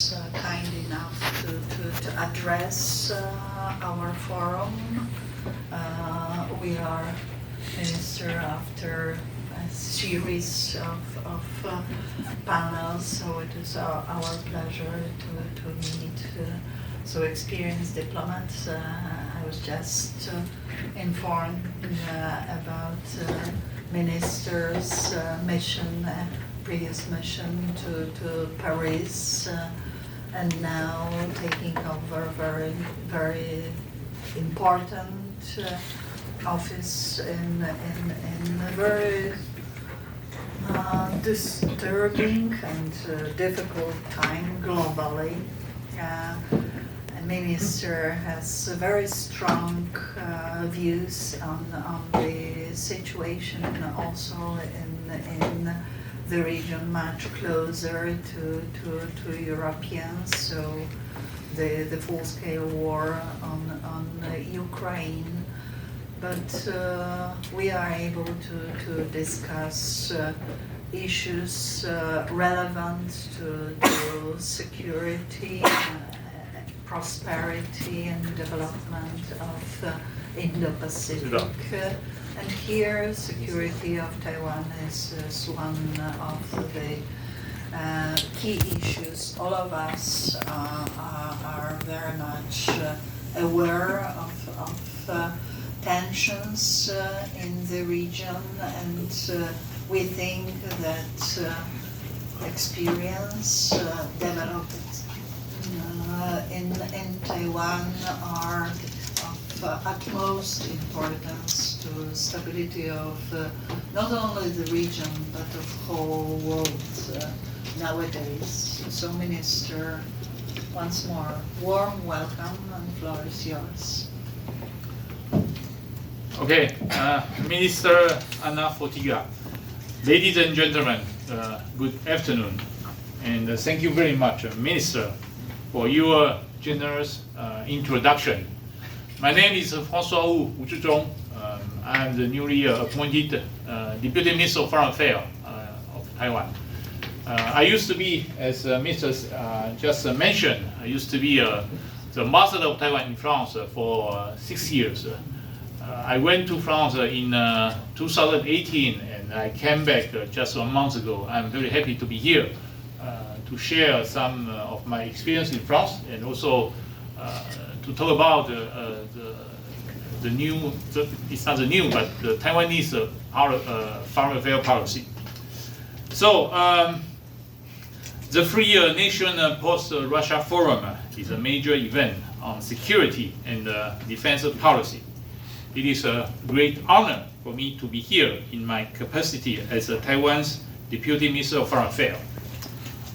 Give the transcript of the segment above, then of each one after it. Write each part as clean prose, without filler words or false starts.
Kind enough to address our forum. We are minister after a series of panels, so it is our pleasure to meet so experienced diplomats. I was just informed about minister's mission, previous mission to Paris, and now taking over very important office in a very disturbing and difficult time globally. A minister has very strong views on the situation, and also in the region much closer to Europeans. So the full-scale war on Ukraine. But we are able to discuss issues relevant to security, prosperity and development of Indo-Pacific. And here, security of Taiwan is one of the key issues. All of us are very much aware of tensions in the region, and we think that experience developed in Taiwan are of utmost importance to stability of not only the region but of whole world nowadays. So, Minister, once more, warm welcome, and the floor is yours. Okay, Minister Anna Fotiga, ladies and gentlemen, good afternoon, and thank you very much, Minister, for your generous introduction. My name is François Wu Zhizhong. I am the newly appointed Deputy Minister of Foreign Affairs of Taiwan. I used to be, as Minister just mentioned, I used to be the Ambassador of Taiwan in France for 6 years. I went to France in 2018, and I came back just 1 month ago. I'm very happy to be here to share some of my experience in France, and also to talk about the new, it's not the new, but the Taiwanese foreign affairs policy. So, the Free Nation Post-Russia Forum is a major event on security and defense policy. It is a great honor for me to be here in my capacity as Taiwan's Deputy Minister of Foreign Affairs.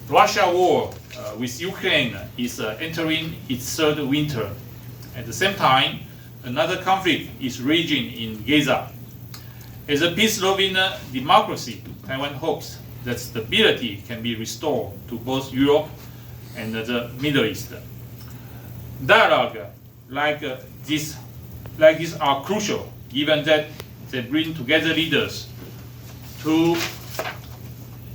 Russia war with Ukraine is entering its third winter. At the same time, another conflict is raging in Gaza. As a peace-loving democracy, Taiwan hopes that stability can be restored to both Europe and the Middle East. Dialogue like this are crucial, given that they bring together leaders to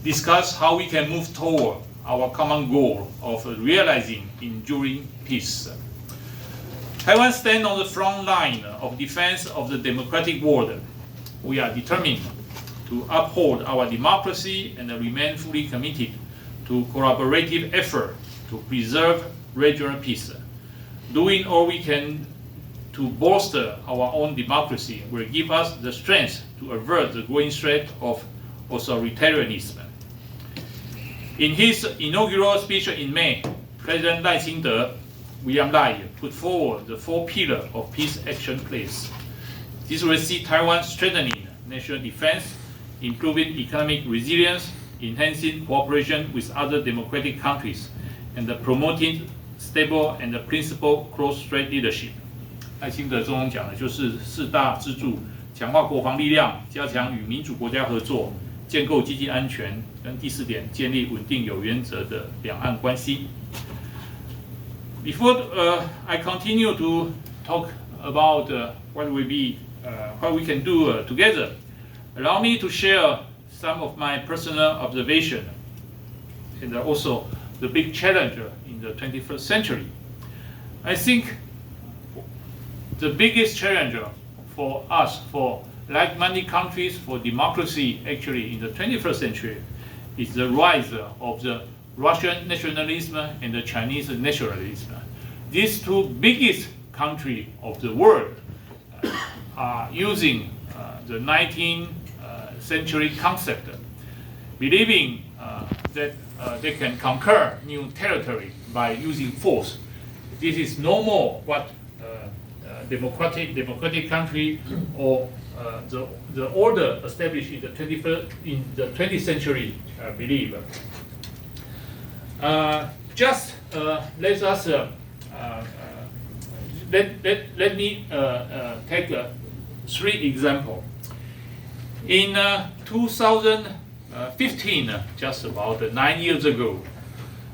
discuss how we can move toward our common goal of realizing enduring peace. Taiwan stands on the front line of defense of the democratic world. We are determined to uphold our democracy and remain fully committed to collaborative effort to preserve regional peace. Doing all we can to bolster our own democracy will give us the strength to avert the growing threat of authoritarianism. In his inaugural speech in May, President William Lai put forward the 4 pillars of peace action plans. This will see Taiwan strengthening national defense, improving economic resilience, enhancing cooperation with other democratic countries, and promoting stable and principled cross-strait leadership. 赖清德总统讲的就是4大支柱：强化国防力量，加强与民主国家合作，建构经济安全，跟第4点，建立稳定有原则的两岸关系。Before I continue to talk about what we can do together, allow me to share some of my personal observation and also the big challenge in the 21st century. I think the biggest challenge for us, for like-minded countries, for democracy actually in the 21st century is the rise of the Russian nationalism and the Chinese nationalism. These two biggest countries of the world are using the 19th century concept, believing that they can conquer new territory by using force. This is no more what democratic country or the order established in the 20th century believe. Just let us let me take 3 examples. In 2015, just about 9 years ago,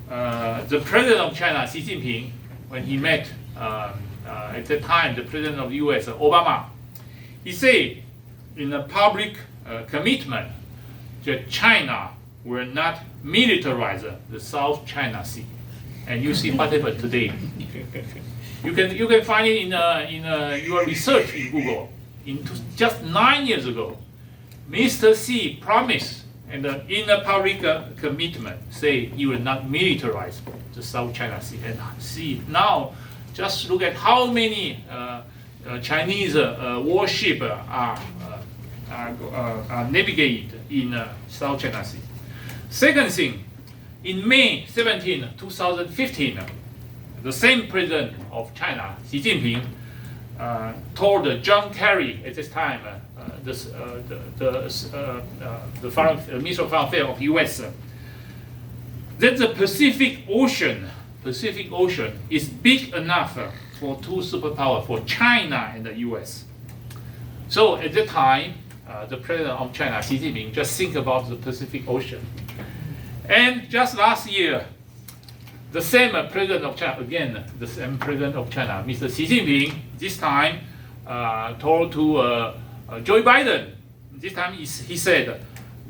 the president of China, Xi Jinping, when he met at that time the president of the US, Obama, he said in a public commitment that China will not militarize the South China Sea. And you see what happened today. You can find it in your research in Google. Just 9 years ago, Mr. Xi promised and in a public commitment say he will not militarize the South China Sea. And see now, just look at how many Chinese warships are navigated in South China Sea. Second thing, in May 17, 2015, the same president of China, Xi Jinping, told John Kerry at this time, the Minister of Foreign Affairs of U.S., that the Pacific Ocean is big enough for 2 superpowers, for China and the U.S. So at that time, the president of China, Xi Jinping, just think about the Pacific Ocean. And just last year, the same president of China, again, the same president of China, Mr. Xi Jinping, this time told to Joe Biden, this time he said,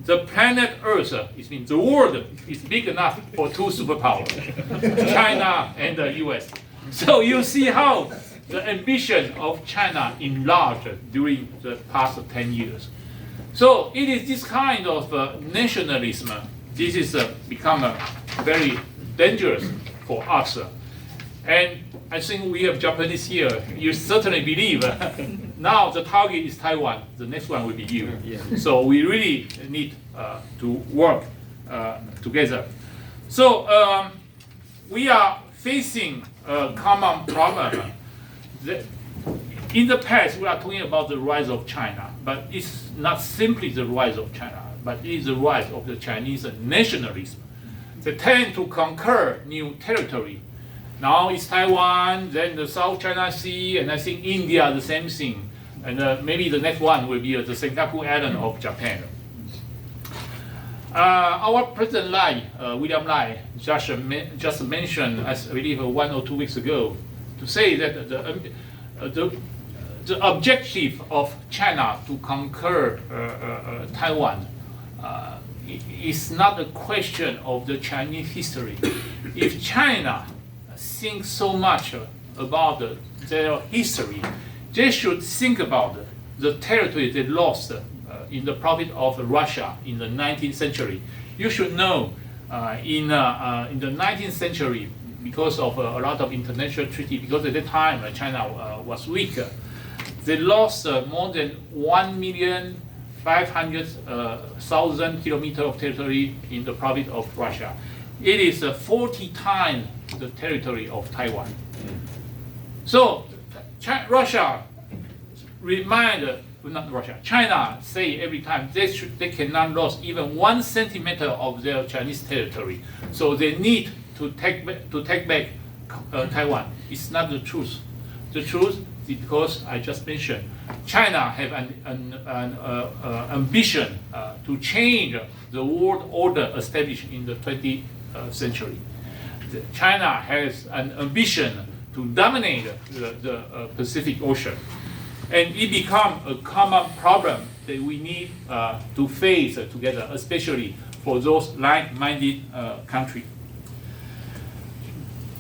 the planet Earth, it means the world, is big enough for 2 superpowers, China and the US. So you see how the ambition of China enlarged during the past 10 years. So it is this kind of nationalism, this is become very dangerous for us. And I think we have Japanese here. You certainly believe now the target is Taiwan. The next one will be you. Yeah. So we really need to work together. So we are facing a common problem. In the past, we are talking about the rise of China, but it's not simply the rise of China, but it is the rise of the Chinese nationalism. They tend to conquer new territory. Now it's Taiwan, then the South China Sea, and I think India, the same thing. And maybe the next one will be the Senkaku Island of Japan. Our President Lai, William Lai, just mentioned, I believe 1 or 2 weeks ago, to say that the objective of China to conquer Taiwan is not a question of the Chinese history. If China thinks so much about their history, they should think about the territory they lost in the profit of Russia in the 19th century. You should know in the 19th century, because of a lot of international treaty, because at that time China was weak, they lost more than 1,500,000 kilometers of territory in the profit of Russia. It is 40 times the territory of Taiwan. So China say every time they cannot lose even 1 centimeter of their Chinese territory. So they need to take back Taiwan. It's not the truth. The truth is because I just mentioned, China have an ambition to change the world order established in the 20th century. China has an ambition to dominate the Pacific Ocean. And it becomes a common problem that we need to face together, especially for those like-minded countries.